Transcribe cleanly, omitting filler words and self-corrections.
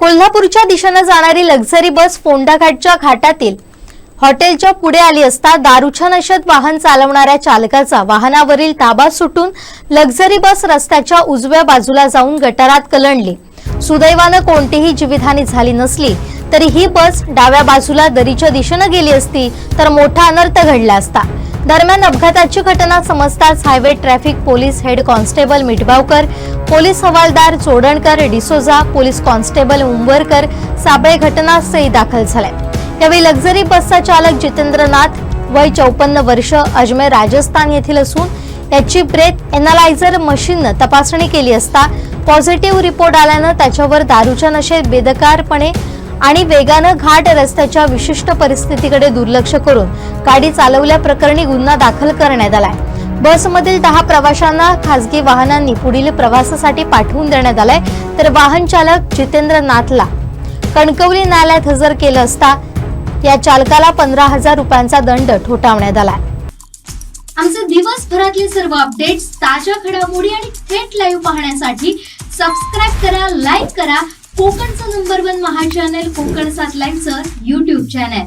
कोल्हापूरच्या दिशेने जाणारी लक्झरी बस फोंडाघाटच्या घाटातील हॉटेलच्या पुढे आली असता दारूच्या नशेत वाहन चालवणाऱ्या चालकाचा वाहनावरील ताबा सुटून लक्झरी बस रस्त्याच्या उजव्या बाजूला जाऊन गटारात कलंडली। सुदैवाने कोणतीही जीवितहानी झाली नसली तरी ही बस डाव्या बाजूला दरीच्या दिशेने गेली असती तर मोठा अनर्थ घडला असता। दरम्यान अपघाताची घटना समजताच highway traffic police head constable Mithbavkar, police हवालदार चोडणकर, डिसोजा, पोलीस कॉन्स्टेबल उंबरकर साबळे घटनास्थळी दाखल झाले। यावेळी लक्झरी बसचा चालक जितेंद्र नाथ वय 54 वर्ष अजमेर राजस्थान येथील असून याची ब्रेथ एनालायझर मशीनने तपासणी केली असता पॉझिटिव्ह रिपोर्ट आल्याने त्याच्यावर दारूच्या नशेत बेदरकारपणे आणि वेगाने घाट रस्त्याच्या विशिष्ट परिस्थितीकडे दुर्लक्ष करून गाडी चालवल्याप्रकरणी गुन्हा दाखल करण्यात आलाय। बसमधील 10 प्रवाशांना खासगी वाहनांनी पुढील प्रवासासाठी पाठवून देण्यात आलंय तर वाहन चालक जितेंद्र नाथला कणकवली न्यायालयात हजर केलं असता या चालकाला 15,000 रुपयांचा दंड ठोठावण्यात आलाय। आमचे दिवसभरातले सर्व अपडेट्स, ताज्या घडामोडी आणि थेट लाईव्ह पाहण्यासाठी सबस्क्राइब करा, लाईक करा कोकणचं नंबर 1 महा चॅनल कोकण 7 लाईव्हचं YouTube चॅनल।